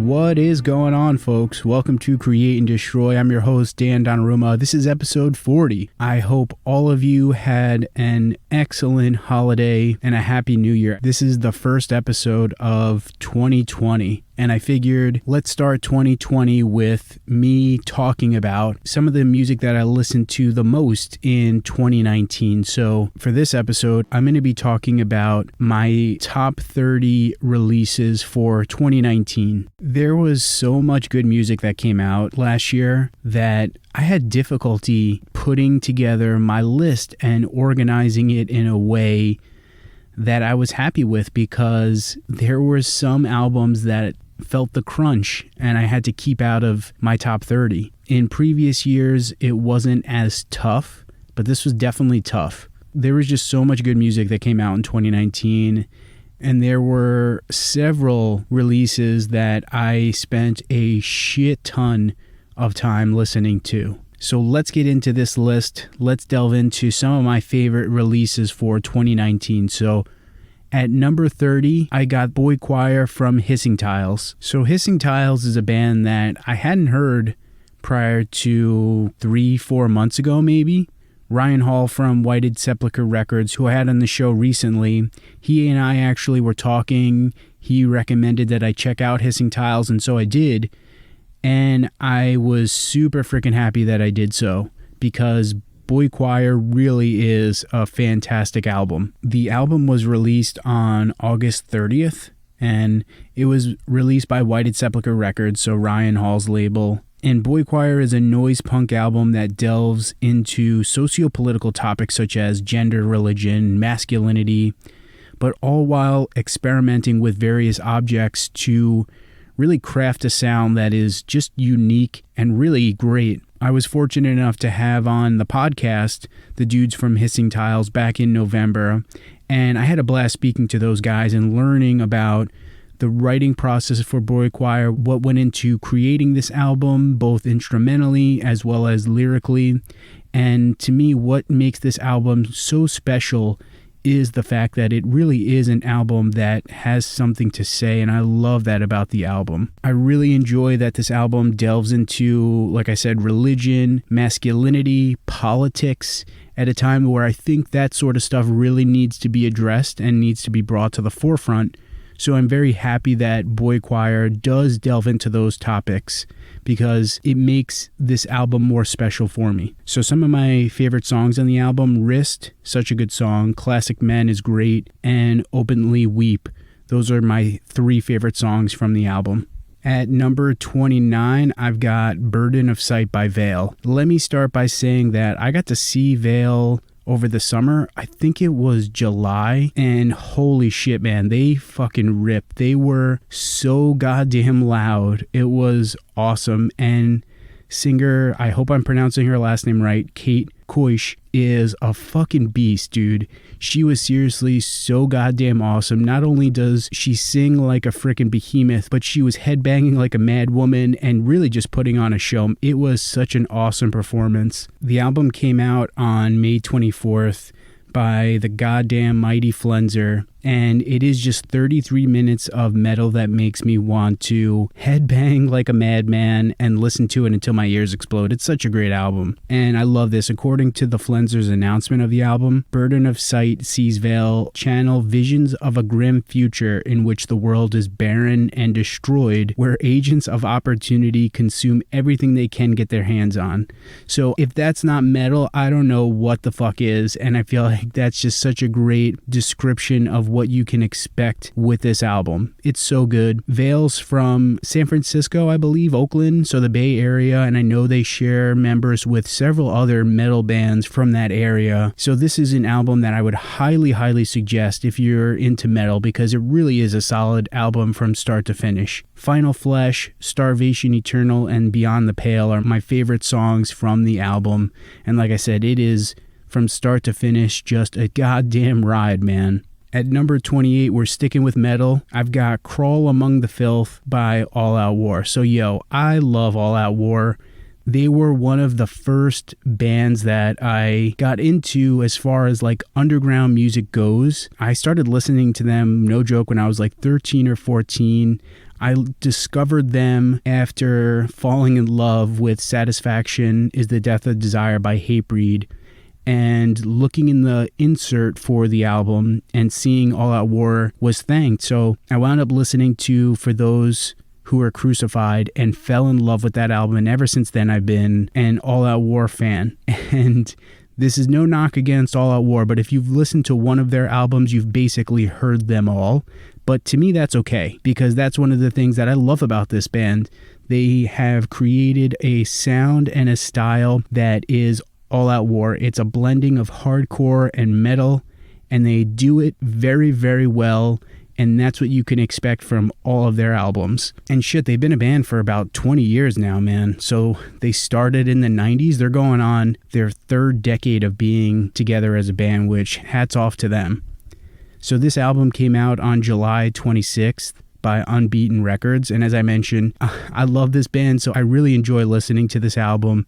What is going on, folks? Welcome to Create and Destroy. I'm your host, Dan Donnarumma. This is episode 40. I hope all of you had an excellent holiday and a happy new year. This is the first episode of 2020. And I figured let's start 2020 with me talking about some of the music that I listened to the most in 2019. So for this episode, I'm going to be talking about my top 30 releases for 2019. There was so much good music that came out last year that I had difficulty putting together my list and organizing it in a way that I was happy with, because there were some albums that felt the crunch and I had to keep out of my top 30. In previous years, it wasn't as tough, but this was definitely tough. There was just so much good music that came out in 2019, and there were several releases that I spent a shit ton of time listening to. So let's get into this list. Let's delve into some of my favorite releases for 2019. So at number 30, I got Boy Choir from Hissing Tiles. So Hissing Tiles is a band that I hadn't heard prior to 3-4 months ago, maybe. Ryan Hall from Whited Sepulchre Records, who I had on the show recently, he and I actually were talking. He recommended that I check out Hissing Tiles, and so I did. And I was super freaking happy that I did so, because Boy Choir really is a fantastic album. The album was released on August 30th, and it was released by Whited Sepulchre Records, so Ryan Hall's label. And Boy Choir is a noise punk album that delves into socio-political topics such as gender, religion, masculinity, but all while experimenting with various objects to really craft a sound that is just unique and really great. I was fortunate enough to have on the podcast the dudes from Hissing Tiles back in November, and I had a blast speaking to those guys and learning about the writing process for Boy Choir, what went into creating this album, both instrumentally as well as lyrically. And to me, what makes this album so special is the fact that it really is an album that has something to say, and I love that about the album. I really enjoy that this album delves into, like I said, religion, masculinity, politics, at a time where I think that sort of stuff really needs to be addressed and needs to be brought to the forefront. So I'm very happy that Boy Choir does delve into those topics, because it makes this album more special for me. So some of my favorite songs on the album: Wrist, such a good song, Classic Men is great, and Openly Weep. Those are my 3 favorite songs from the album. At number 29, I've got Burden of Sight by Veil. Let me start by saying that I got to see Veil over the summer. I think it was July, and holy shit, man, they fucking ripped. They were so goddamn loud. It was awesome. And singer, I hope I'm pronouncing her last name right, Kate Koish, is a fucking beast, dude. She was seriously so goddamn awesome. Not only does she sing like a freaking behemoth, but she was headbanging like a mad woman and really just putting on a show. It was such an awesome performance. The album came out on May 24th by the goddamn mighty Flenser, and it is just 33 minutes of metal that makes me want to headbang like a madman and listen to it until my ears explode. It's such a great album, and I love this. According to the Flenser's announcement of the album, Burden of Sight sees Veil channel visions of a grim future in which the world is barren and destroyed, where agents of opportunity consume everything they can get their hands on. So if that's not metal, I don't know what the fuck is, and I feel like that's just such a great description of what you can expect with this album. It's so good. Veil's from San Francisco, I believe, Oakland, so the Bay Area, and I know they share members with several other metal bands from that area. So this is an album that I would highly suggest if you're into metal, because it really is a solid album from start to finish. Final Flesh, Starvation Eternal, and Beyond the Pale are my favorite songs from the album, and like I said, it is from start to finish just a goddamn ride, man. At number 28, we're sticking with metal. I've got Crawl Among the Filth by All Out War. So I love All Out War. They were one of the first bands that I got into as far as like underground music goes. I started listening to them, no joke, when I was like 13 or 14. I discovered them after falling in love with Satisfaction is the Death of Desire by Hatebreed, and looking in the insert for the album and seeing All Out War was thanked. So I wound up listening to For Those Who Are Crucified and fell in love with that album. And ever since then, I've been an All Out War fan. And this is no knock against All Out War, but if you've listened to one of their albums, you've basically heard them all. But to me, that's okay, because that's one of the things that I love about this band. They have created a sound and a style that is All Out War. It's a blending of hardcore and metal, and they do it very, very well. And that's what you can expect from all of their albums. And shit, they've been a band for about 20 years now, man. So they started in the 90s. They're going on their third decade of being together as a band, which hats off to them. So this album came out on July 26th by Unbeaten Records. And as I mentioned, I love this band, so I really enjoy listening to this album.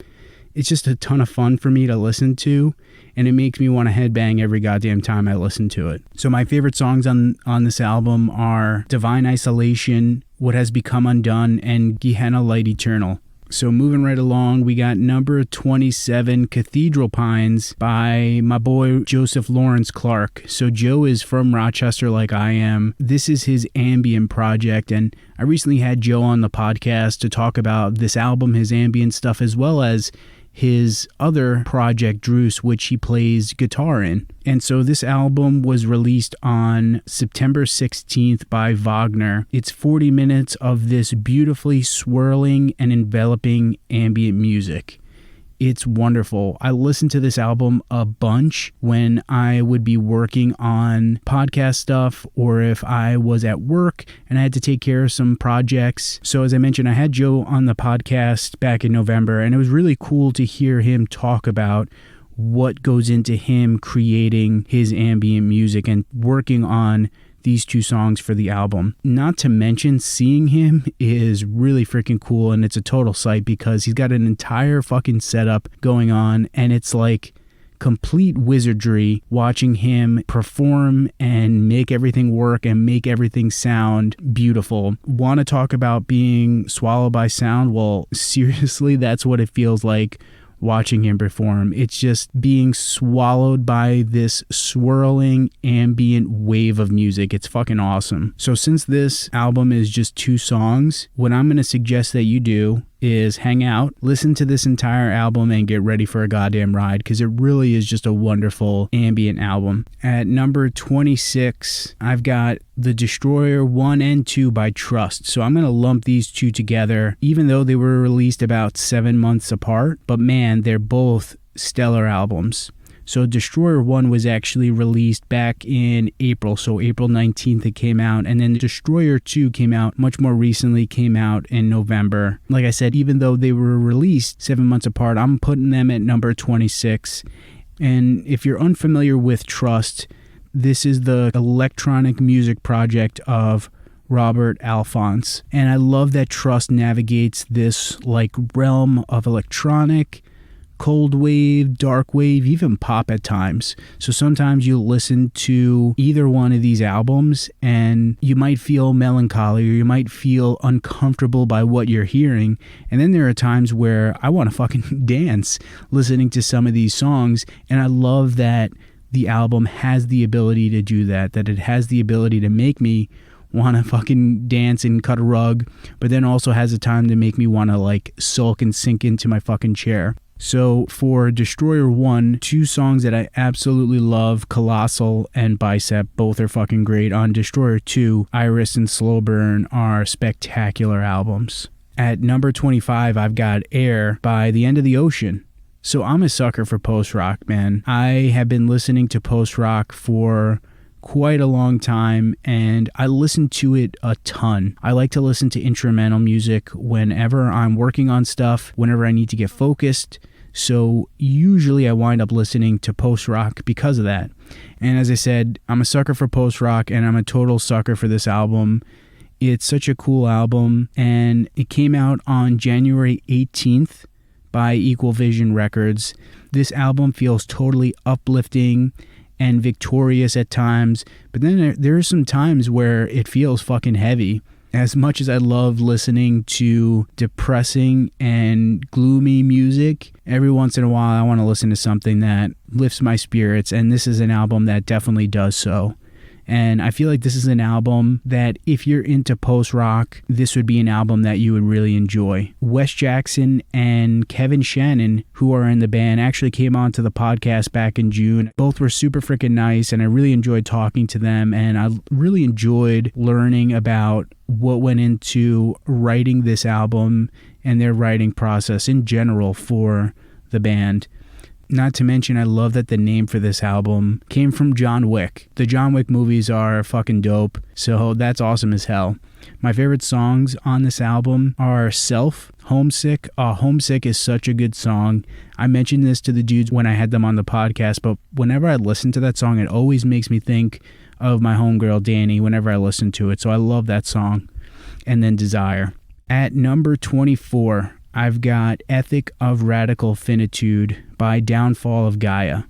It's just a ton of fun for me to listen to, and it makes me want to headbang every goddamn time I listen to it. So my favorite songs on this album are Divine Isolation, What Has Become Undone, and Gehenna Light Eternal. So moving right along, we got number 27, Cathedral Pines by my boy Joseph Lawrence Clark. So Joe is from Rochester like I am. This is his ambient project, and I recently had Joe on the podcast to talk about this album, his ambient stuff, as well as his other project, Druce, which he plays guitar in. And so this album was released on September 16th by Wagner. It's 40 minutes of this beautifully swirling and enveloping ambient music. It's wonderful. I listened to this album a bunch when I would be working on podcast stuff, or if I was at work and I had to take care of some projects. So as I mentioned, I had Joe on the podcast back in November, and it was really cool to hear him talk about what goes into him creating his ambient music and working on these two songs for the album. Not to mention, seeing him is really freaking cool, and it's a total sight because he's got an entire fucking setup going on, and it's like complete wizardry watching him perform and make everything work and make everything sound beautiful. Want to talk about being swallowed by sound? Well, seriously, that's what it feels like watching him perform. It's just being swallowed by this swirling ambient wave of music. It's fucking awesome. So since this album is just two songs, what I'm going to suggest that you do is hang out, listen to this entire album, and get ready for a goddamn ride, because it really is just a wonderful ambient album. At number 26, I've got The Destroyer 1 and 2 by Trust. So I'm going to lump these two together, even though they were released about 7 months apart. But man, they're both stellar albums. So Destroyer 1 was actually released back in April, so April 19th it came out, and then Destroyer 2 came out much more recently, came out in November. Like I said, even though they were released 7 months apart, I'm putting them at number 26. And if you're unfamiliar with Trust, this is the electronic music project of Robert Alphonse. And I love that Trust navigates this like realm of electronic, cold wave, dark wave, even pop at times. So sometimes you'll listen to either one of these albums and you might feel melancholy, or you might feel uncomfortable by what you're hearing. And then there are times where I want to fucking dance listening to some of these songs. And I love that the album has the ability to do that, that it has the ability to make me want to fucking dance and cut a rug, but then also has a time to make me want to like sulk and sink into my fucking chair. So for Destroyer 1, two songs that I absolutely love, Colossal and Bicep, both are fucking great. On Destroyer 2, Iris and Slow Burn are spectacular albums. At number 25, I've got Aire by The End of the Ocean. So I'm a sucker for post-rock, man. I have been listening to post-rock for quite a long time, and I listen to it a ton. I like to listen to instrumental music whenever I'm working on stuff, whenever I need to get focused. So usually I wind up listening to post-rock because of that. And as I said, I'm a sucker for post-rock, and I'm a total sucker for this album. It's such a cool album, and it came out on January 18th by Equal Vision Records. This album feels totally uplifting and victorious at times, but then there are some times where it feels fucking heavy. As much as I love listening to depressing and gloomy music, every once in a while I want to listen to something that lifts my spirits, and this is an album that definitely does so. And I feel like this is an album that if you're into post-rock, this would be an album that you would really enjoy. Wes Jackson and Kevin Shannon, who are in the band, actually came on to the podcast back in June. Both were super freaking nice, and I really enjoyed talking to them, and I really enjoyed learning about what went into writing this album and their writing process in general for the band. Not to mention, I love that the name for this album came from John Wick. The John Wick movies are fucking dope, so that's awesome as hell. My favorite songs on this album are Self, Homesick. Homesick is such a good song. I mentioned this to the dudes when I had them on the podcast, but whenever I listen to that song, it always makes me think of my homegirl Danny whenever I listen to it, so I love that song. And then Desire. At number 24, I've got Ethic of Radical Finitude by Downfall of Gaia.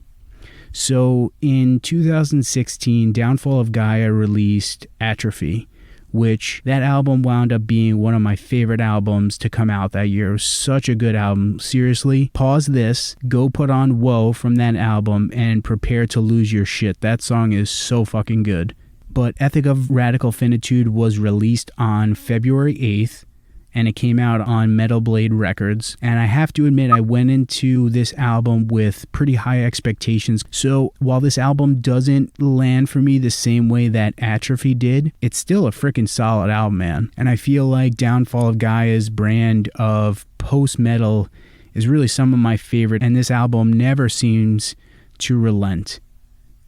So in 2016, Downfall of Gaia released Atrophy, which that album wound up being one of my favorite albums to come out that year. It was such a good album. Seriously, pause this, go put on Whoa from that album, and prepare to lose your shit. That song is so fucking good. But Ethic of Radical Finitude was released on February 8th, and it came out on Metal Blade Records. And I have to admit, I went into this album with pretty high expectations. So while this album doesn't land for me the same way that Atrophy did, it's still a freaking solid album, man. And I feel like Downfall of Gaia's brand of post-metal is really some of my favorite, and this album never seems to relent.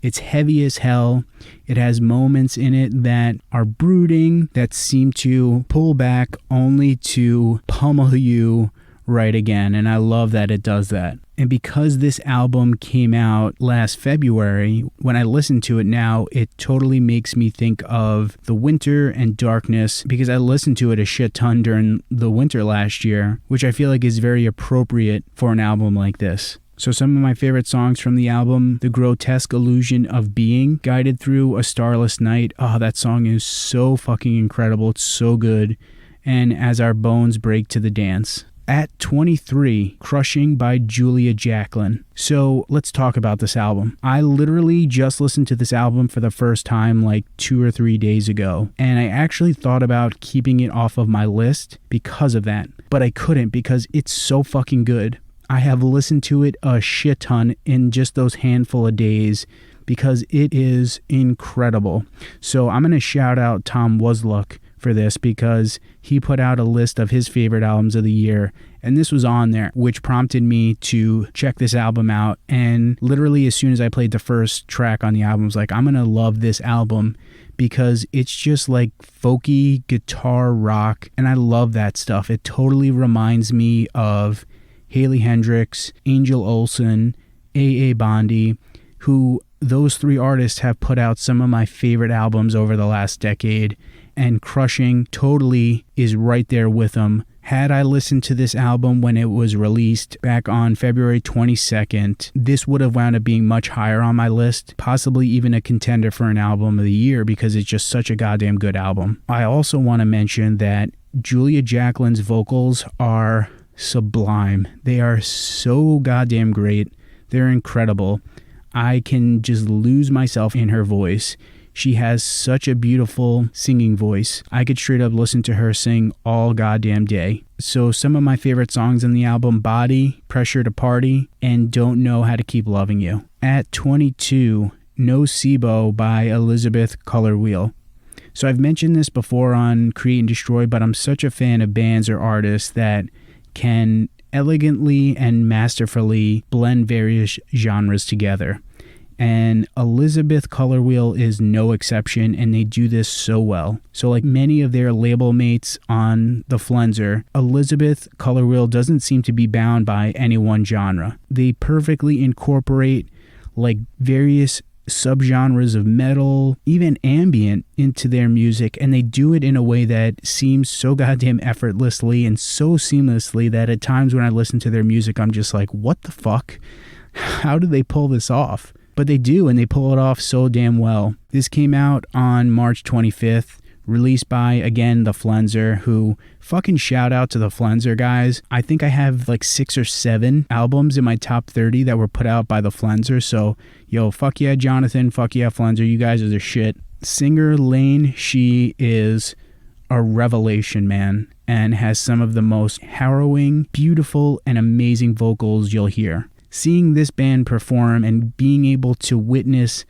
It's heavy as hell. It has moments in it that are brooding, that seem to pull back only to pummel you right again. And I love that it does that. And because this album came out last February, when I listen to it now, it totally makes me think of the winter and darkness, because I listened to it a shit ton during the winter last year, which I feel like is very appropriate for an album like this. So some of my favorite songs from the album: The Grotesque Illusion of Being, Guided Through a Starless Night. Oh, that song is so fucking incredible. It's so good. And As Our Bones Break to the Dance. At 23, Crushing by Julia Jacklin. So let's talk about this album. I literally just listened to this album for the first time like 2 or 3 days ago, and I actually thought about keeping it off of my list because of that, but I couldn't because it's so fucking good. I have listened to it a shit ton in just those handful of days because it is incredible. So I'm going to shout out Tom Wasluck for this because he put out a list of his favorite albums of the year, and this was on there, which prompted me to check this album out. And literally as soon as I played the first track on the album, I was like, I'm going to love this album because it's just like folky guitar rock, and I love that stuff. It totally reminds me of Haley Hendrix, Angel Olsen, A.A. Bondi, who those three artists have put out some of my favorite albums over the last decade, and Crushing totally is right there with them. Had I listened to this album when it was released back on February 22nd, this would have wound up being much higher on my list, possibly even a contender for an album of the year because it's just such a goddamn good album. I also want to mention that Julia Jacklin's vocals are sublime. They are so goddamn great. They're incredible. I can just lose myself in her voice. She has such a beautiful singing voice. I could straight up listen to her sing all goddamn day. So some of my favorite songs on the album: Body, Pressure to Party, and Don't Know How to Keep Loving You. At 22, Nocebo by Elizabeth Colour Wheel. So I've mentioned this before on Create and Destroy, but I'm such a fan of bands or artists that can elegantly and masterfully blend various genres together. And Elizabeth Colour Wheel is no exception, and they do this so well. So like many of their label mates on the Flenser, Elizabeth Colour Wheel doesn't seem to be bound by any one genre. They perfectly incorporate like various subgenres of metal, even ambient, into their music, and they do it in a way that seems so goddamn effortlessly and so seamlessly that at times when I listen to their music, I'm just like, what the fuck? How do they pull this off? But they do, and they pull it off so damn well. This came out on March 25th, released by, again, the Flenser, who fucking shout out to the Flenser guys. I think I have like 6 or 7 albums in my top 30 that were put out by the Flenser. So, yo, fuck yeah, Jonathan. Fuck yeah, Flenser. You guys are the shit. Singer Lane, she is a revelation, man, and has some of the most harrowing, beautiful, and amazing vocals you'll hear. Seeing this band perform and being able to witness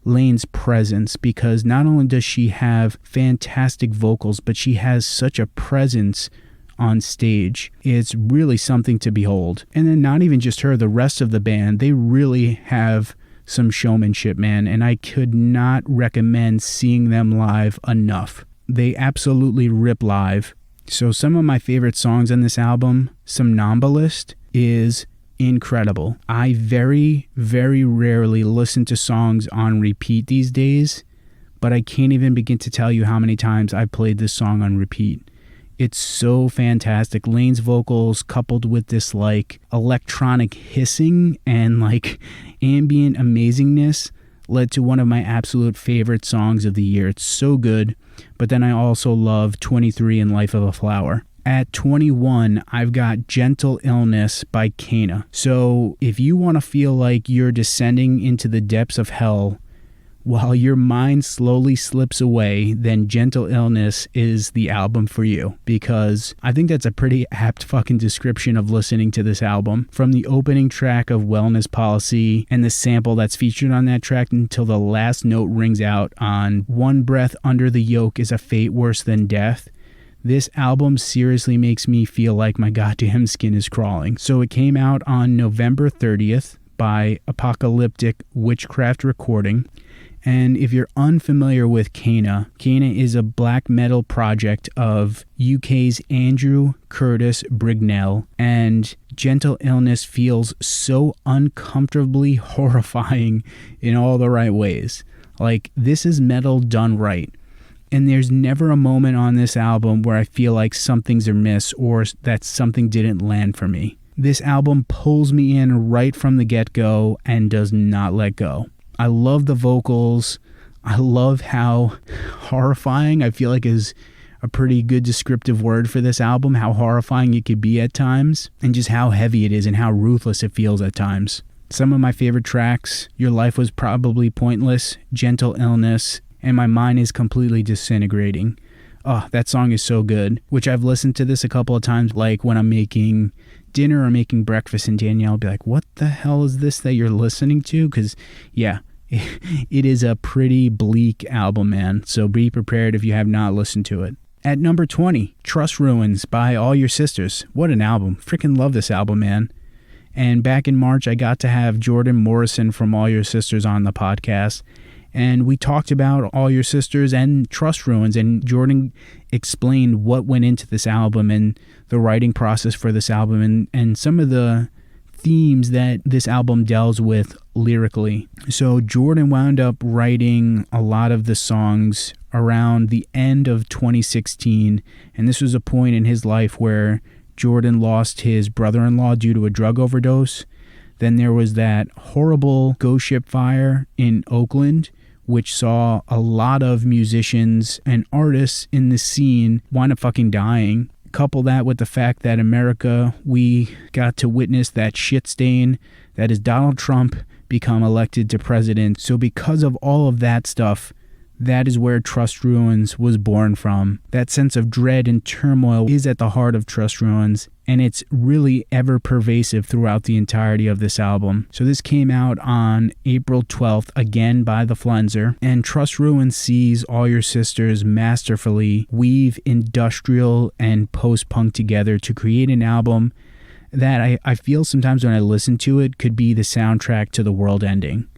Lane's presence, because not only does she have fantastic vocals, but she has such a presence on stage. It's really something to behold. And then not even just her, the rest of the band, they really have some showmanship, man, and I could not recommend seeing them live enough. They absolutely rip live. So some of my favorite songs on this album, Somnambulist, is incredible. I very, very rarely listen to songs on repeat these days, but I can't even begin to tell you how many times I've played this song on repeat. It's so fantastic. Lane's vocals coupled with this like electronic hissing and like ambient amazingness led to one of my absolute favorite songs of the year. It's so good. But then I also love 23 and Life of a Flower. At 21, I've got Gentle Illness by Caina. So if you want to feel like you're descending into the depths of hell while your mind slowly slips away, then Gentle Illness is the album for you, because I think that's a pretty apt fucking description of listening to this album. From the opening track of Wellness Policy and the sample that's featured on that track until the last note rings out on One Breath Under the Yoke is a Fate Worse Than Death. This album seriously makes me feel like my goddamn skin is crawling. So it came out on November 30th by Apocalyptic Witchcraft Recording. And if you're unfamiliar with Caina, Caina is a black metal project of UK's Andrew Curtis Brignell, and Gentle Illness feels so uncomfortably horrifying in all the right ways. Like, this is metal done right. And there's never a moment on this album where I feel like something's amiss or that something didn't land for me. This album pulls me in right from the get-go and does not let go. I love the vocals. I love how horrifying, I feel like is a pretty good descriptive word for this album, how horrifying it could be at times, and just how heavy it is and how ruthless it feels at times. Some of my favorite tracks, Your Life Was Probably Pointless, Gentle Illness, and My Mind Is Completely Disintegrating. Oh, that song is so good, which I've listened to this a couple of times, like when I'm making dinner or making breakfast, and Danielle will be like, what the hell is this that you're listening to? Because, yeah, it is a pretty bleak album, man, so be prepared if you have not listened to it. At number 20, Trust Ruins by All Your Sisters. What an album. Freaking love this album, man. And back in March, I got to have Jordan Morrison from All Your Sisters on the podcast, and we talked about All Your Sisters and Trust Ruins, and Jordan explained what went into this album and the writing process for this album and some of the themes that this album deals with lyrically. So Jordan wound up writing a lot of the songs around the end of 2016, and this was a point in his life where Jordan lost his brother-in-law due to a drug overdose. Then there was that horrible ghost ship fire in Oakland, which saw a lot of musicians and artists in the scene wind up fucking dying. Couple that with the fact that America, we got to witness that shit stain that is Donald Trump become elected to president. So because of all of that stuff, that is where Trust Ruins was born from. That sense of dread and turmoil is at the heart of Trust Ruins, and it's really ever pervasive throughout the entirety of this album. So this came out on April 12th, again by the Flenser, and Trust Ruins sees All Your Sisters masterfully weave industrial and post-punk together to create an album that I feel sometimes when I listen to it could be the soundtrack to the world ending.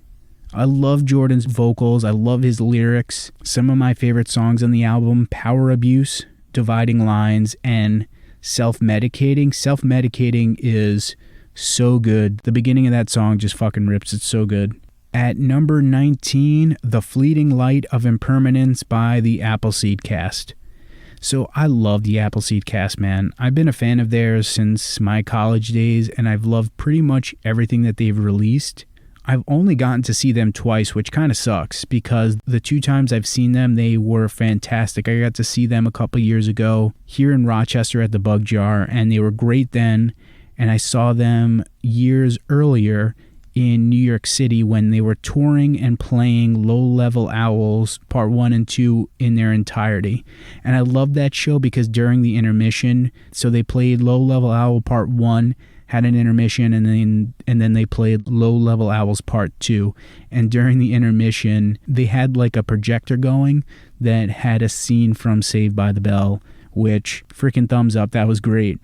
I love Jordan's vocals. I love his lyrics. Some of my favorite songs on the album, Power Abuse, Dividing Lines, and Self-Medicating. Self-Medicating is so good. The beginning of that song just fucking rips. It's so good. At number 19, The Fleeting Light of Impermanence by the Appleseed Cast. So I love the Appleseed Cast, man. I've been a fan of theirs since my college days, and I've loved pretty much everything that they've released I've only gotten to see them twice, which kind of sucks because the 2 times I've seen them, they were fantastic. I got to see them a couple years ago here in Rochester at the Bug Jar, and they were great then. And I saw them years earlier in New York City when they were touring and playing Low Level Owls Part 1 and 2 in their entirety. And I loved that show because during the intermission, so they played Low Level Owl Part 1, had an intermission, and then they played Low Level Owls Part 2. And during the intermission, they had like a projector going that had a scene from Saved by the Bell, which freaking thumbs up, that was great.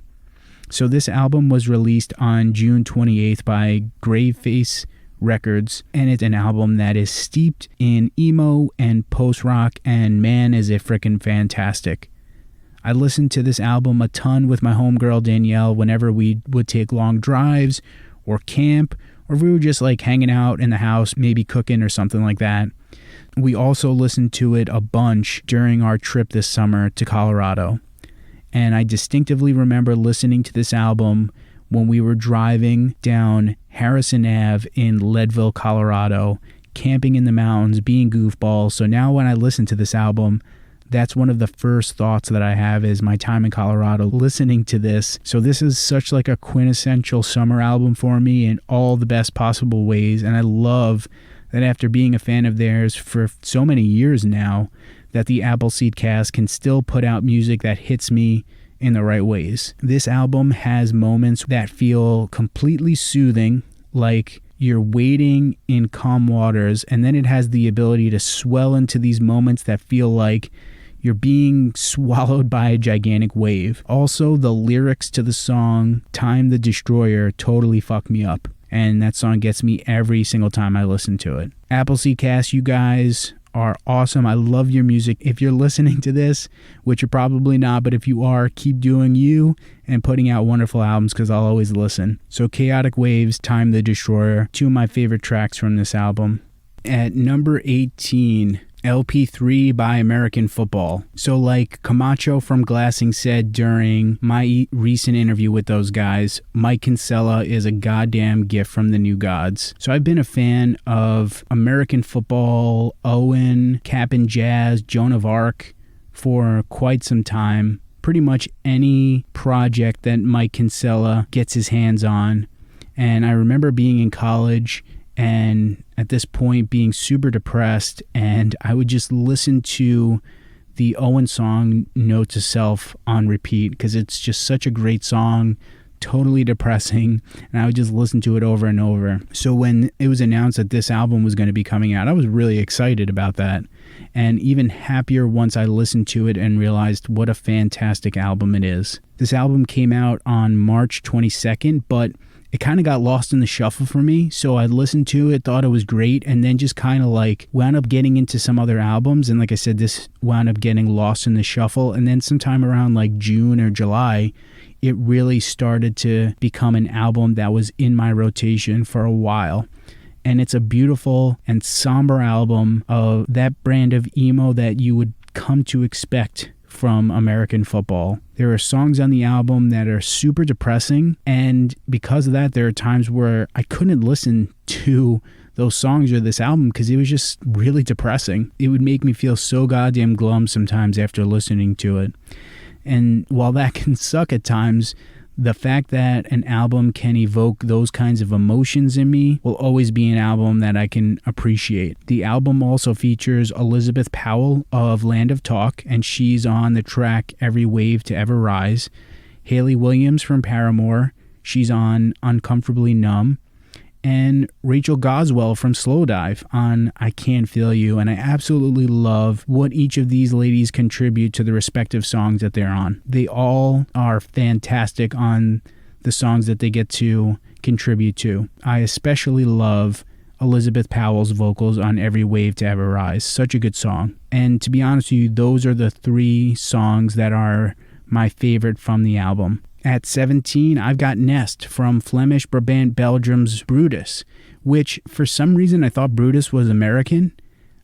So this album was released on June 28th by Graveface Records, and it's an album that is steeped in emo and post-rock, and man, is it freaking fantastic. I listened to this album a ton with my homegirl Danielle whenever we would take long drives or camp, or if we were just like hanging out in the house, maybe cooking or something like that. We also listened to it a bunch during our trip this summer to Colorado. And I distinctively remember listening to this album when we were driving down Harrison Ave in Leadville, Colorado, camping in the mountains, being goofballs. So now when I listen to this album, that's one of the first thoughts that I have is my time in Colorado listening to this. So this is such like a quintessential summer album for me in all the best possible ways. And I love that after being a fan of theirs for so many years now, that the Appleseed cast can still put out music that hits me in the right ways. This album has moments that feel completely soothing, like you're wading in calm waters, and then it has the ability to swell into these moments that feel like you're being swallowed by a gigantic wave. Also, the lyrics to the song Time the Destroyer totally fuck me up, and that song gets me every single time I listen to it. Appleseed cast, you guys are awesome. I love your music. If you're listening to this, which you're probably not, but if you are, keep doing you and putting out wonderful albums because I'll always listen. So Chaotic Waves, Time the Destroyer, 2 of my favorite tracks from this album. At number 18, LP3 by American Football. So like Camacho from Glassing said during my recent interview with those guys, Mike Kinsella is a goddamn gift from the New Gods. So I've been a fan of American Football, Owen, Cap and Jazz, Joan of Arc for quite some time. Pretty much any project that Mike Kinsella gets his hands on. And I remember being in college and at this point being super depressed, and I would just listen to the Owen song Note to Self on repeat because it's just such a great song, totally depressing, and I would just listen to it over and over. So when it was announced that this album was going to be coming out, I was really excited about that, and even happier once I listened to it and realized what a fantastic album it is. This album came out on March 22nd, but it kind of got lost in the shuffle for me. So I listened to it, thought it was great, and then just kind of like wound up getting into some other albums. And like I said, this wound up getting lost in the shuffle. And then sometime around like June or July, it really started to become an album that was in my rotation for a while. And it's a beautiful and somber album of that brand of emo that you would come to expect from American Football. There are songs on the album that are super depressing, and because of that, there are times where I couldn't listen to those songs or this album because it was just really depressing. It would make me feel so goddamn glum sometimes after listening to it. And while that can suck at times, the fact that an album can evoke those kinds of emotions in me will always be an album that I can appreciate. The album also features Elizabeth Powell of Land of Talk, and she's on the track Every Wave to Ever Rise. Hayley Williams from Paramore, she's on Uncomfortably Numb. And Rachel Goswell from Slowdive on I Can't Feel You. And I absolutely love what each of these ladies contribute to the respective songs that they're on. They all are fantastic on the songs that they get to contribute to. I especially love Elizabeth Powell's vocals on Every Wave to Ever Rise. Such a good song. And to be honest with you, those are the 3 songs that are my favorite from the album. At 17, I've got Nest from Flemish Brabant Belgium's Brutus, which for some reason I thought Brutus was American.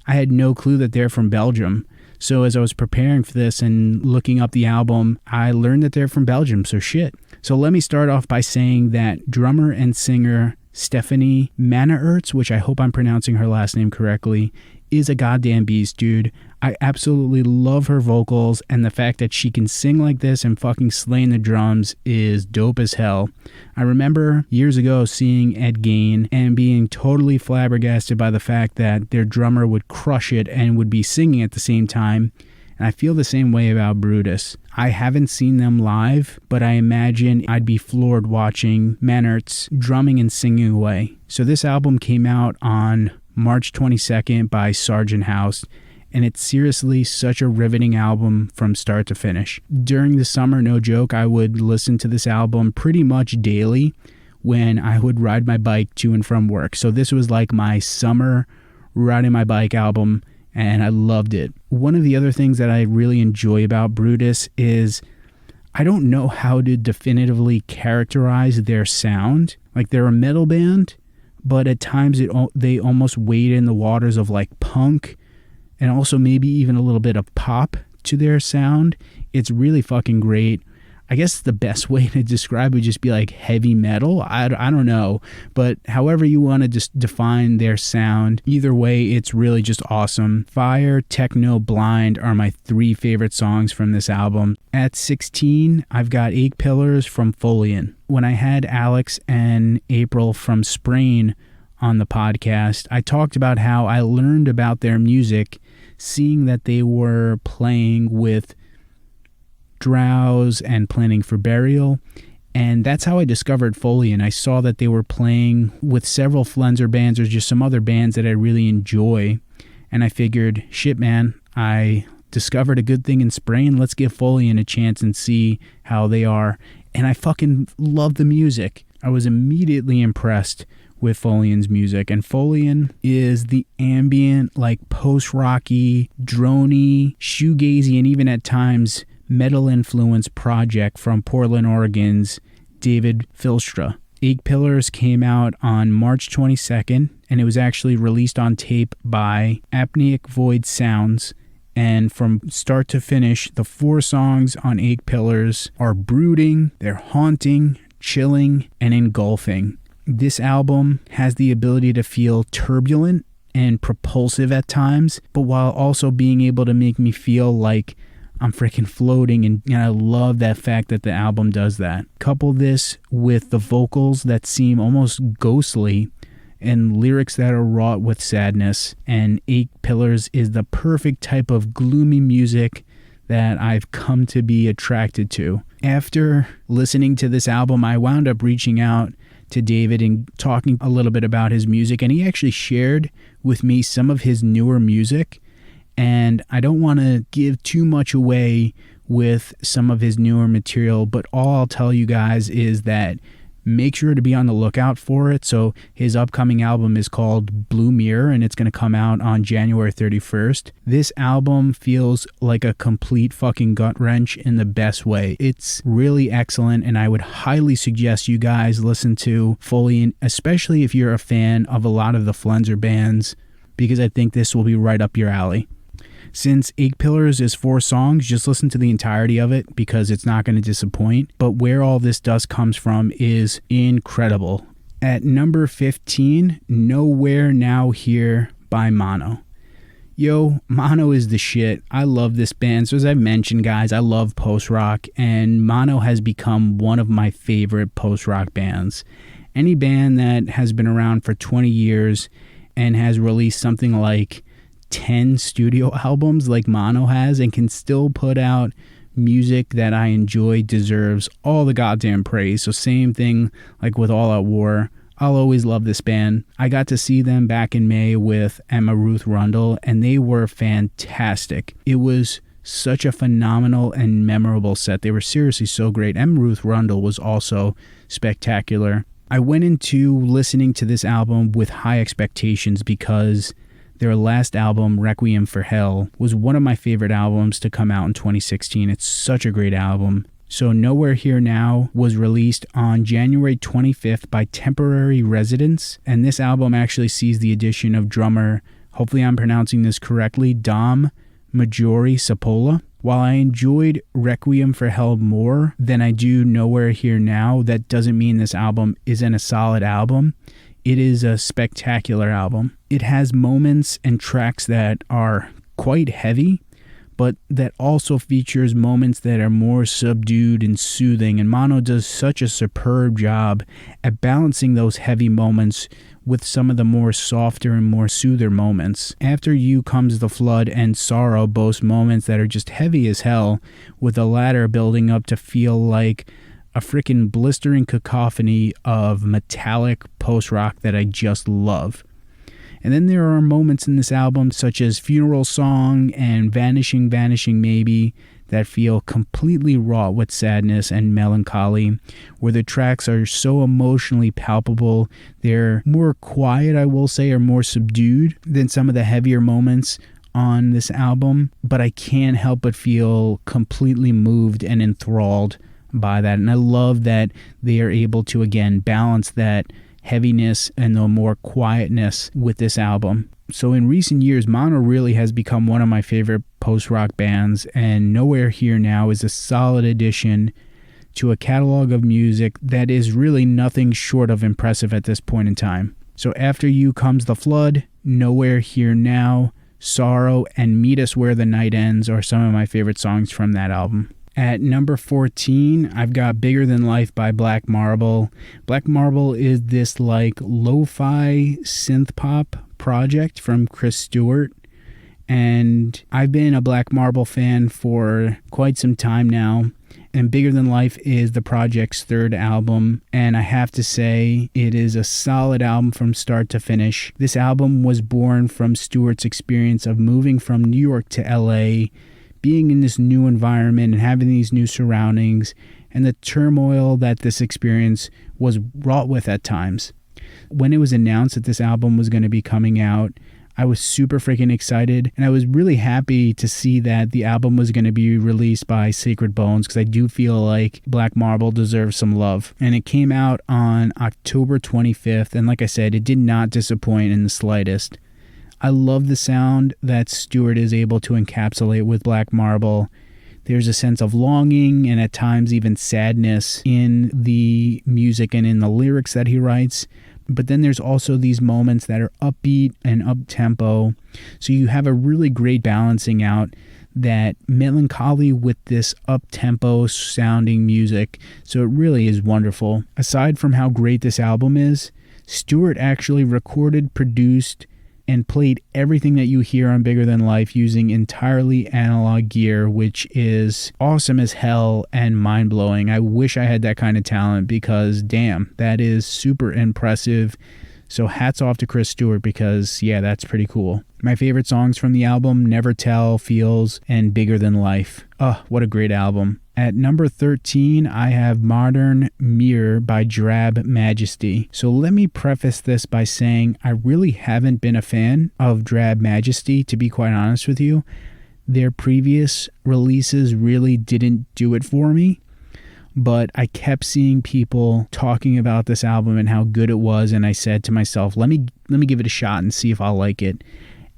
I had no clue that they're from Belgium. So as I was preparing for this and looking up the album, I learned that they're from Belgium, so shit. So let me start off by saying that drummer and singer Stephanie Manaerts, which I hope I'm pronouncing her last name correctly, is a goddamn beast, dude. I absolutely love her vocals, and the fact that she can sing like this and fucking slaying the drums is dope as hell. I remember years ago seeing Ed Gain and being totally flabbergasted by the fact that their drummer would crush it and would be singing at the same time. And I feel the same way about Brutus. I haven't seen them live, but I imagine I'd be floored watching Manaerts drumming and singing away. So this album came out on March 22nd by Sargent House, and it's seriously such a riveting album from start to finish. During the summer, no joke, I would listen to this album pretty much daily when I would ride my bike to and from work. So this was like my summer riding my bike album, and I loved it. One of the other things that I really enjoy about Brutus is I don't know how to definitively characterize their sound. Like, they're a metal band, but at times they almost wade in the waters of like punk and also maybe even a little bit of pop to their sound. It's really fucking great. I guess the best way to describe it would just be like heavy metal. I don't know. But however you want to just define their sound, either way, it's really just awesome. Fire, Techno, Blind are my 3 favorite songs from this album. At 16, I've got 8 Pillars from Folian. When I had Alex and April from Sprain on the podcast, I talked about how I learned about their music seeing that they were playing with Drowse and Planning for Burial, and that's how I discovered Folian. I saw that they were playing with several Flenser bands or just some other bands that I really enjoy, and I figured, shit man, I discovered a good thing in Sprain, let's give Folian a chance and see how they are. And I fucking love the music. I was immediately impressed with Folian's music, and Folian is the ambient, like post-rocky, droney, shoegazy, and even at times metal-influenced project from Portland, Oregon's David Filstra. 8 Pillars came out on March 22nd, and it was actually released on tape by Apneic Void Sounds. And from start to finish, the 4 songs on 8 Pillars are brooding, they're haunting, chilling, and engulfing. This album has the ability to feel turbulent and propulsive at times, but while also being able to make me feel like I'm freaking floating, and I love that fact that the album does that. Couple this with the vocals that seem almost ghostly and lyrics that are wrought with sadness, and 8 Pillars is the perfect type of gloomy music that I've come to be attracted to. After listening to this album, I wound up reaching out to David and talking a little bit about his music, and he actually shared with me some of his newer music. And I don't want to give too much away with some of his newer material, but all I'll tell you guys is that make sure to be on the lookout for it. So his upcoming album is called Blue Mirror, and it's going to come out on January 31st. This album feels like a complete fucking gut wrench in the best way. It's really excellent, and I would highly suggest you guys listen to Folian, especially if you're a fan of a lot of the Flenser bands, because I think this will be right up your alley. Since 8 Pillars is 4 songs, just listen to the entirety of it because it's not going to disappoint. But Where All This Dust Comes From is incredible. At number 15, Nowhere Now Here by Mono. Yo, Mono is the shit. I love this band. So as I've mentioned, guys, I love post-rock, and Mono has become one of my favorite post-rock bands. Any band that has been around for 20 years and has released something like 10 studio albums like Mono has and can still put out music that I enjoy deserves all the goddamn praise. So same thing like with All Out War. I'll always love this band. I got to see them back in May with Emma Ruth Rundle, and they were fantastic. It was such a phenomenal and memorable set. They were seriously so great. Emma Ruth Rundle was also spectacular. I went into listening to this album with high expectations because their last album, Requiem for Hell, was one of my favorite albums to come out in 2016. It's such a great album. So Nowhere Here Now was released on January 25th by Temporary Residence, and this album actually sees the addition of drummer, hopefully I'm pronouncing this correctly, Dom Majori Sapola. While I enjoyed Requiem for Hell more than I do Nowhere Here Now, that doesn't mean this album isn't a solid album. It is a spectacular album. It has moments and tracks that are quite heavy, but that also features moments that are more subdued and soothing. And Mono does such a superb job at balancing those heavy moments with some of the more softer and more soother moments. After You Comes the Flood and Sorrow boast moments that are just heavy as hell, with the latter building up to feel like a freaking blistering cacophony of metallic post-rock that I just love. And then there are moments in this album such as Funeral Song and Vanishing Maybe that feel completely raw with sadness and melancholy, where the tracks are so emotionally palpable. They're more quiet, I will say, or more subdued than some of the heavier moments on this album, but I can't help but feel completely moved and enthralled by that. And I love that they are able to, again, balance that heaviness and the more quietness with this album. So in recent years, Mono really has become one of my favorite post-rock bands, and Nowhere Here Now is a solid addition to a catalog of music that is really nothing short of impressive at this point in time. So After You Comes the Flood, Nowhere Here Now, Sorrow, and Meet Us Where the Night Ends are some of my favorite songs from that album. At number 14, I've got Bigger Than Life by Black Marble. Black Marble is this like lo-fi synth pop project from Chris Stewart, and I've been a Black Marble fan for quite some time now, and Bigger Than Life is the project's third album, and I have to say it is a solid album from start to finish. This album was born from Stewart's experience of moving from New York to LA, being in this new environment and having these new surroundings, and the turmoil that this experience was wrought with at times. When it was announced that this album was going to be coming out, I was super freaking excited, and I was really happy to see that the album was going to be released by Sacred Bones, because I do feel like Black Marble deserves some love. And it came out on October 25th, and like I said, it did not disappoint in the slightest. I love the sound that Stewart is able to encapsulate with Black Marble. There's a sense of longing and at times even sadness in the music and in the lyrics that he writes. But then there's also these moments that are upbeat and up-tempo. So you have a really great balancing out that melancholy with this up-tempo sounding music. So it really is wonderful. Aside from how great this album is, Stewart actually recorded, produced, and played everything that you hear on Bigger Than Life using entirely analog gear, which is awesome as hell and mind-blowing. I wish I had that kind of talent, because damn, that is super impressive. So hats off to Chris Stewart, because yeah, that's pretty cool. My favorite songs from the album, Never Tell, Feels, and Bigger Than Life. Oh, what a great album. At number 13, I have Modern Mirror by Drab Majesty. So let me preface this by saying I really haven't been a fan of Drab Majesty, to be quite honest with you. Their previous releases really didn't do it for me, but I kept seeing people talking about this album and how good it was, and I said to myself, let me give it a shot and see if I'll like it.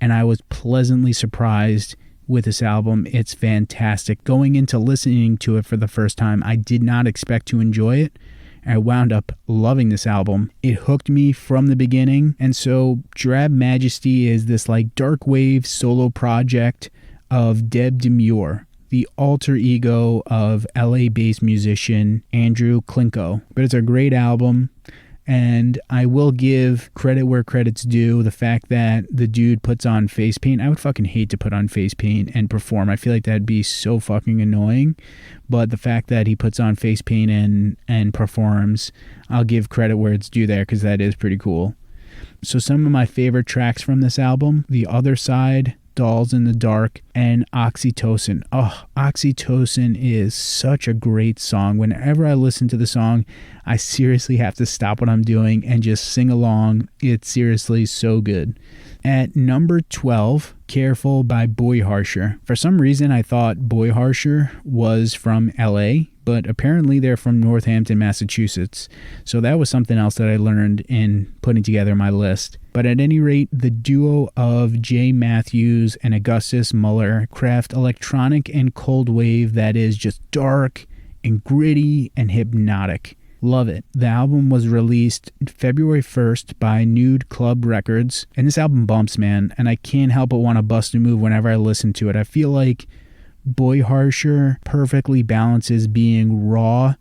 And I was pleasantly surprised with this album. It's fantastic. Going into listening to it for the first time, I did not expect to enjoy it. I wound up loving this album. It hooked me from the beginning. And so Drab Majesty is this like dark wave solo project of Deb Demure, the alter ego of LA-based musician Andrew Klinko. But it's a great album. And I will give credit where credit's due. The fact that the dude puts on face paint. I would fucking hate to put on face paint and perform. I feel like that'd be so fucking annoying. But the fact that he puts on face paint and performs, I'll give credit where it's due there, because that is pretty cool. So some of my favorite tracks from this album: The Other Side, Dolls in the Dark, and Oxytocin. Oh, Oxytocin is such a great song. Whenever I listen to the song, I seriously have to stop what I'm doing and just sing along. It's seriously so good. At number 12, Careful by Boy Harsher. For some reason, I thought Boy Harsher was from LA, but apparently they're from Northampton, Massachusetts. So that was something else that I learned in putting together my list. But at any rate, the duo of Jay Matthews and Augustus Muller craft electronic and cold wave that is just dark and gritty and hypnotic. Love it. The album was released February 1st by Nude Club Records, and this album bumps, man, and I can't help but want to bust a move whenever I listen to it. I feel like Boy Harsher perfectly balances being raw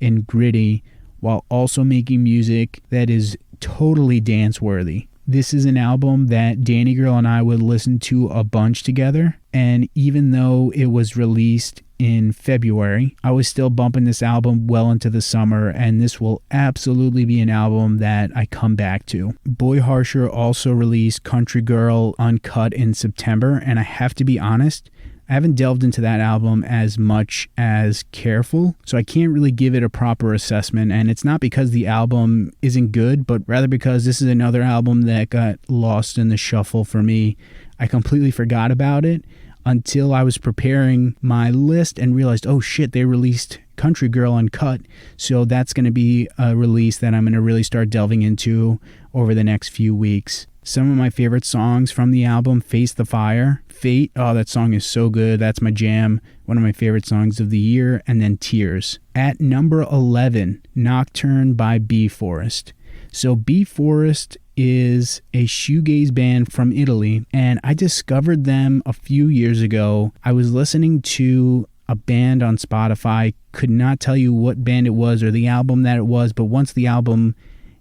and gritty while also making music that is totally dance-worthy. This is an album that Danny Girl and I would listen to a bunch together, and even though it was released in February, I was still bumping this album well into the summer, and this will absolutely be an album that I come back to. Boy Harsher also released Country Girl Uncut in September, and I have to be honest, I haven't delved into that album as much as Careful, so I can't really give it a proper assessment, and it's not because the album isn't good, but rather because this is another album that got lost in the shuffle for me. I completely forgot about it until I was preparing my list and realized, oh shit, they released Country Girl Uncut, so that's going to be a release that I'm going to really start delving into over the next few weeks. Some of my favorite songs from the album: Face the Fire, Fate, oh, that song is so good, that's my jam, one of my favorite songs of the year, and then Tears. At number 11, Knocturne-Be Forest. So Be Forest is a shoegaze band from Italy, and I discovered them a few years ago. I was listening to a band on Spotify, could not tell you what band it was or the album that it was, but once the album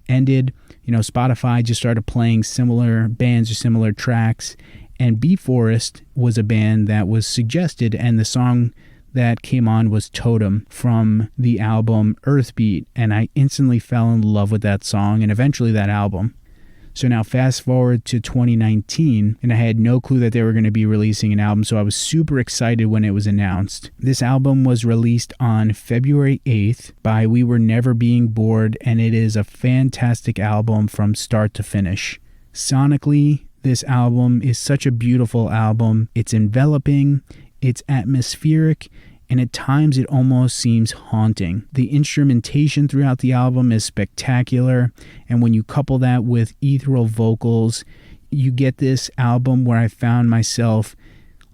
ended, Spotify just started playing similar bands or similar tracks, and Be Forest was a band that was suggested, and the song that came on was Totem from the album Earthbeat, and I instantly fell in love with that song and eventually that album. So now fast forward to 2019, and I had no clue that they were going to be releasing an album, so I was super excited when it was announced. This album was released on February 8th by We Were Never Being Bored, and it is a fantastic album from start to finish. Sonically, this album is such a beautiful album. It's enveloping, it's atmospheric, and at times it almost seems haunting. The instrumentation throughout the album is spectacular, and when you couple that with ethereal vocals, you get this album where I found myself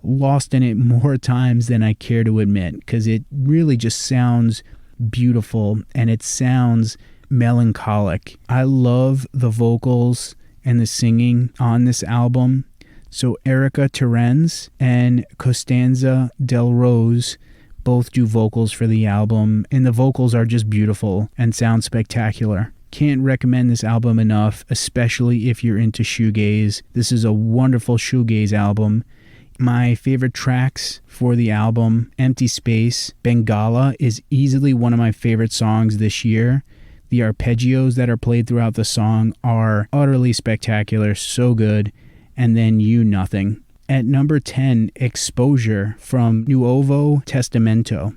lost in it more times than I care to admit, because it really just sounds beautiful and it sounds melancholic. I love the vocals and the singing on this album. So Erica Terenz and Costanza Del Rose both do vocals for the album, and the vocals are just beautiful and sound spectacular. Can't recommend this album enough, especially if you're into shoegaze. This is a wonderful shoegaze album. My favorite tracks for the album: Empty Space, Bengala is easily one of my favorite songs this year. The arpeggios that are played throughout the song are utterly spectacular, so good. And then You Nothing. At number 10, Exposure from Nuovo Testamento.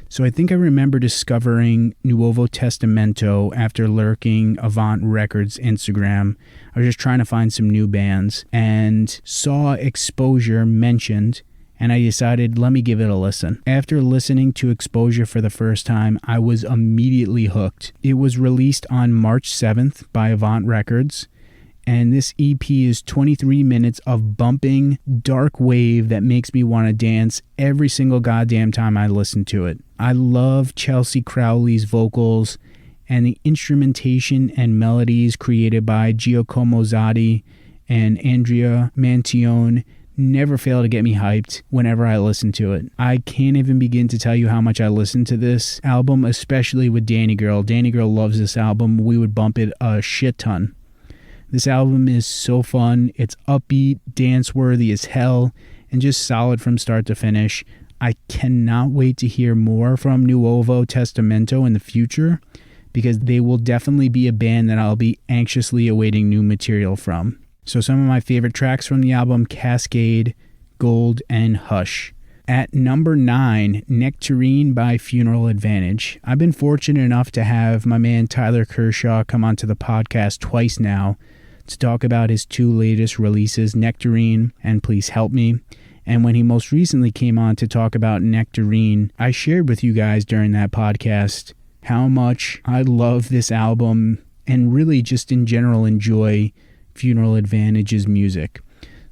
So I think I remember discovering Nuovo Testamento after lurking Avant Records Instagram. I was just trying to find some new bands and saw Exposure mentioned, and I decided, let me give it a listen. After listening to Exposure for the first time, I was immediately hooked. It was released on March 7th by Avant Records, and this EP is 23 minutes of bumping dark wave that makes me want to dance every single goddamn time I listen to it. I love Chelsea Crowley's vocals, and the instrumentation and melodies created by Giacomo Zatti and Andrea Mantione never fail to get me hyped whenever I listen to it. I can't even begin to tell you how much I listen to this album, especially with Danny Girl. Danny Girl loves this album. We would bump it a shit ton. This album is so fun. It's upbeat, dance-worthy as hell, and just solid from start to finish. I cannot wait to hear more from Nuovo Testamento in the future, because they will definitely be a band that I'll be anxiously awaiting new material from. So some of my favorite tracks from the album: Cascade, Gold, and Hush. At number 9, Nectarine-Funeral Advantage. I've been fortunate enough to have my man Tyler Kershaw come onto the podcast twice now to talk about his two latest releases, Nectarine and Please Help Me. And when he most recently came on to talk about Nectarine, I shared with you guys during that podcast how much I love this album and really just in general enjoy Funeral Advantage's music.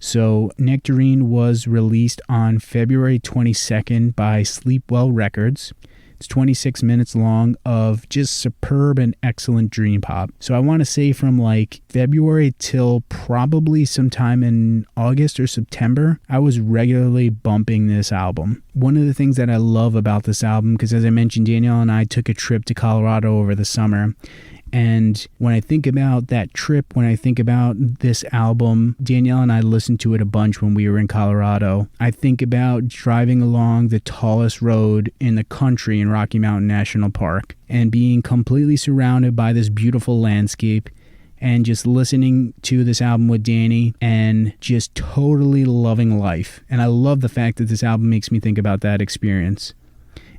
So Nectarine was released on February 22nd by Sleepwell Records. It's 26 minutes long of just superb and excellent dream pop. So I want to say from like February till probably sometime in August or September, I was regularly bumping this album. One of the things that I love about this album, because as I mentioned, Danielle and I took a trip to Colorado over the summer. And when I think about that trip, when I think about this album, Danielle and I listened to it a bunch when we were in Colorado. I think about driving along the tallest road in the country in Rocky Mountain National Park and being completely surrounded by this beautiful landscape and just listening to this album with Danny and just totally loving life. And I love the fact that this album makes me think about that experience.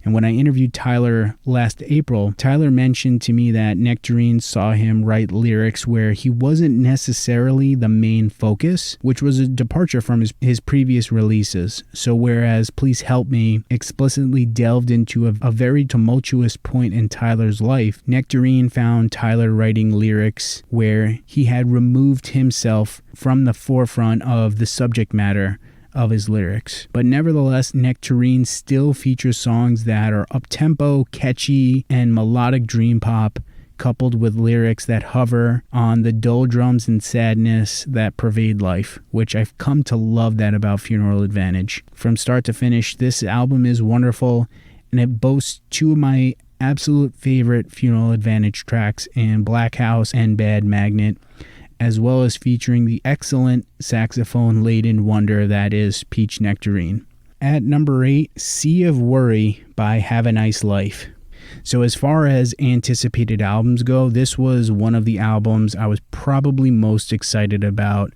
And when I interviewed Tyler last April, Tyler mentioned to me that Nectarine saw him write lyrics where he wasn't necessarily the main focus, which was a departure from his previous releases. So whereas Please Help Me explicitly delved into a very tumultuous point in Tyler's life, Nectarine found Tyler writing lyrics where he had removed himself from the forefront of the subject matter of his lyrics. But nevertheless, Nectarine still features songs that are up-tempo, catchy, and melodic dream pop, coupled with lyrics that hover on the doldrums and sadness that pervade life, which I've come to love that about Funeral Advantage. From start to finish, this album is wonderful, and it boasts two of my absolute favorite Funeral Advantage tracks in Black House and Bad Magnet, as well as featuring the excellent saxophone-laden wonder that is Peach Nectarine. At number 8, Sea of Worry by Have a Nice Life. So as far as anticipated albums go, this was one of the albums I was probably most excited about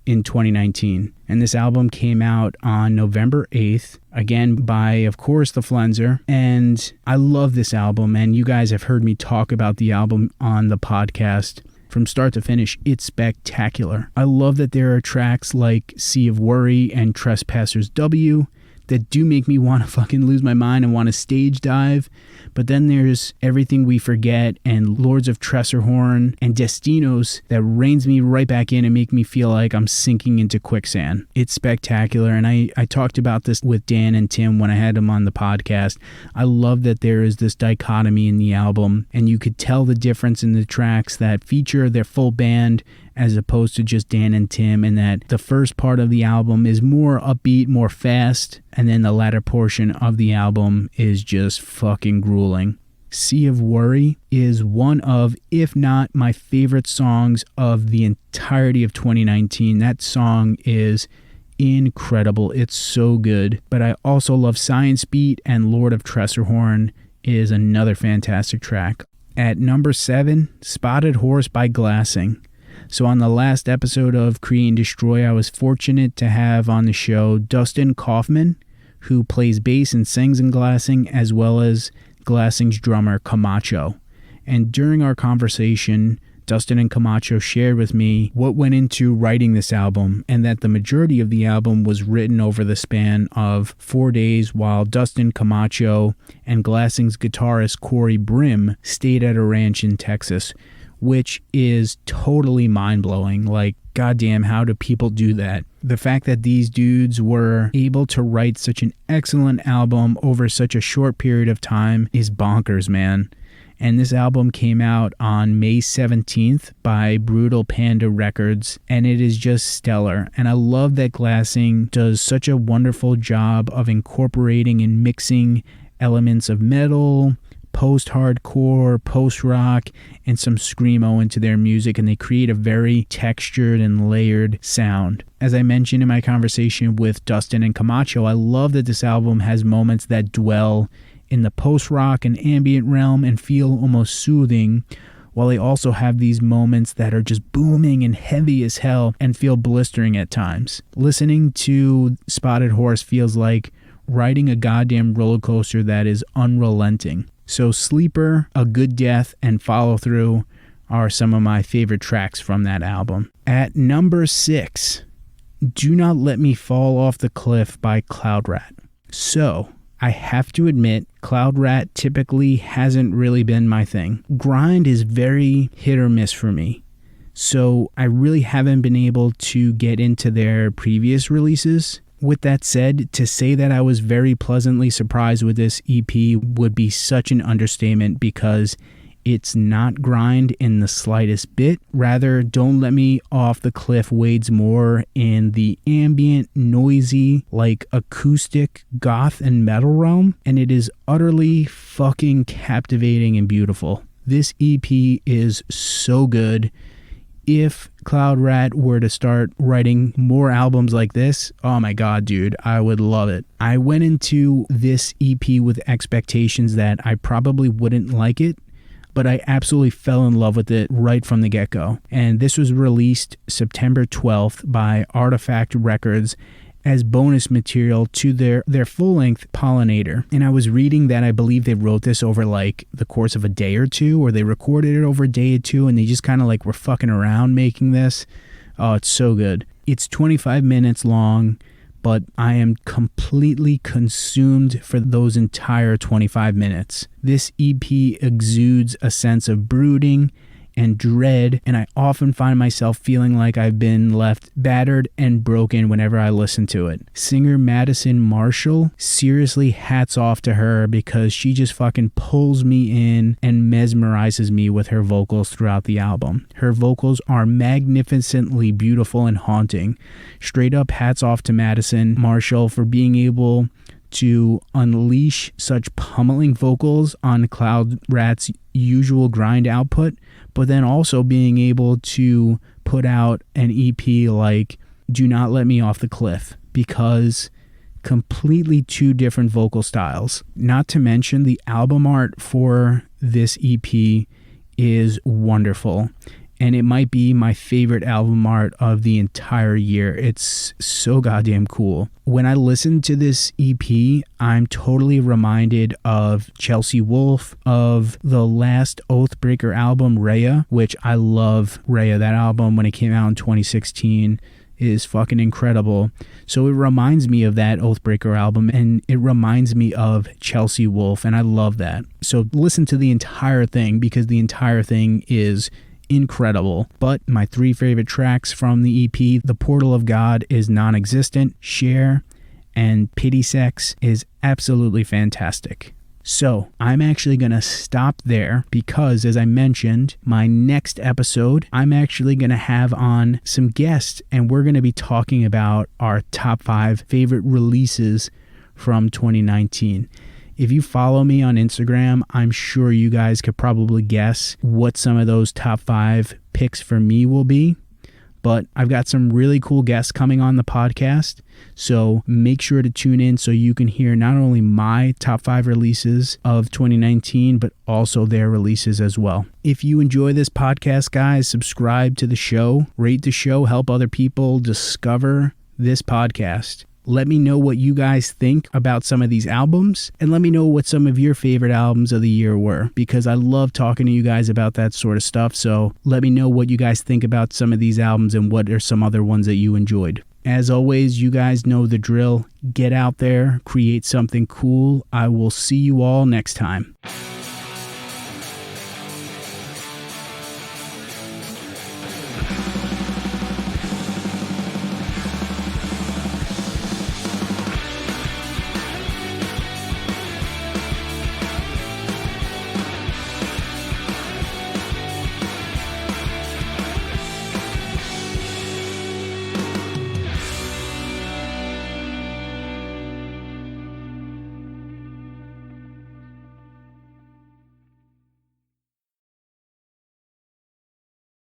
in 2019. And this album came out on November 8th, again by, of course, The Flenser. And I love this album, and you guys have heard me talk about the album on the podcast. From start to finish, it's spectacular. I love that there are tracks like Sea of Worry and Trespassers W that do make me want to fucking lose my mind and want to stage dive. But then there's Everything We Forget and Lords of Tressorhorn and Destinos that reins me right back in and make me feel like I'm sinking into quicksand. It's spectacular, and I talked about this with Dan and Tim when I had them on the podcast. I love that there is this dichotomy in the album, and you could tell the difference in the tracks that feature their full band as opposed to just Dan and Tim, and that the first part of the album is more upbeat, more fast, and then the latter portion of the album is just fucking grueling. Sea of Worry is one of, if not my favorite songs of the entirety of 2019. That song is incredible. It's so good. But I also love Science Beat, and Lord of Tressorhorn is another fantastic track. At number 7, Spotted Horse by Glassing. So on the last episode of Create and Destroy, I was fortunate to have on the show Dustin Kaufman, who plays bass and sings in Glassing, as well as Glassing's drummer Camacho. And during our conversation, Dustin and Camacho shared with me what went into writing this album, and that the majority of the album was written over the span of 4 days, while Dustin, Camacho, and Glassing's guitarist Corey Brim stayed at a ranch in Texas, which is totally mind-blowing. Like, goddamn, how do people do that? The fact that these dudes were able to write such an excellent album over such a short period of time is bonkers, man. And this album came out on May 17th by Brutal Panda Records, and it is just stellar. And I love that Glassing does such a wonderful job of incorporating and mixing elements of metal, post-hardcore, post-rock, and some screamo into their music, and they create a very textured and layered sound. As I mentioned in my conversation with Dustin and Camacho, I love that this album has moments that dwell in the post-rock and ambient realm and feel almost soothing, while they also have these moments that are just booming and heavy as hell and feel blistering at times. Listening to Spotted Horse feels like riding a goddamn roller coaster that is unrelenting. So Sleeper, A Good Death, and Follow Through are some of my favorite tracks from that album. At number 6, Do Not Let Me Fall Off the Cliff by Cloud Rat. So, I have to admit, Cloud Rat typically hasn't really been my thing. Grind is very hit or miss for me. So I really haven't been able to get into their previous releases. With that said, to say that I was very pleasantly surprised with this EP would be such an understatement, because it's not grind in the slightest bit. Rather, Don't Let Me Off the Cliff wades more in the ambient, noisy, like acoustic goth and metal realm, and it is utterly fucking captivating and beautiful. This EP is so good. If Cloud Rat were to start writing more albums like this, oh my god, dude, I would love it. I went into this EP with expectations that I probably wouldn't like it, but I absolutely fell in love with it right from the get-go. And this was released September 12th by Artifact Records as bonus material to their full-length Pollinator. And I was reading that I believe they wrote this over like the course of a day or two, or they recorded it over a day or two, and they just kind of like were fucking around making this. Oh, it's so good. It's 25 minutes long, but I am completely consumed for those entire 25 minutes. This EP exudes a sense of brooding and dread, and I often find myself feeling like I've been left battered and broken whenever I listen to it. Singer Madison Marshall, seriously hats off to her, because she just fucking pulls me in and mesmerizes me with her vocals throughout the album. Her vocals are magnificently beautiful and haunting. Straight up hats off to Madison Marshall for being able to unleash such pummeling vocals on Cloud Rat's usual grind output, but then also being able to put out an EP like Do Not Let Me Off the Cliff, because completely two different vocal styles. Not to mention the album art for this EP is wonderful, and it might be my favorite album art of the entire year. It's so goddamn cool. When I listen to this EP, I'm totally reminded of Chelsea Wolfe, of the last Oathbreaker album, Raya, which I love Raya. That album, when it came out in 2016, is fucking incredible. So it reminds me of that Oathbreaker album, and it reminds me of Chelsea Wolfe, and I love that. So listen to the entire thing, because the entire thing is incredible. But my three favorite tracks from the EP, The Portal of God is non-existent, Share, and Pity Sex is absolutely fantastic. So I'm actually going to stop there, because as I mentioned, my next episode, I'm actually going to have on some guests, and we're going to be talking about our top 5 favorite releases from 2019. If you follow me on Instagram, I'm sure you guys could probably guess what some of those top 5 picks for me will be. But I've got some really cool guests coming on the podcast, so make sure to tune in so you can hear not only my top 5 releases of 2019, but also their releases as well. If you enjoy this podcast, guys, subscribe to the show, rate the show, help other people discover this podcast. Let me know what you guys think about some of these albums, and let me know what some of your favorite albums of the year were, because I love talking to you guys about that sort of stuff. So let me know what you guys think about some of these albums and what are some other ones that you enjoyed. As always, you guys know the drill. Get out there, create something cool. I will see you all next time.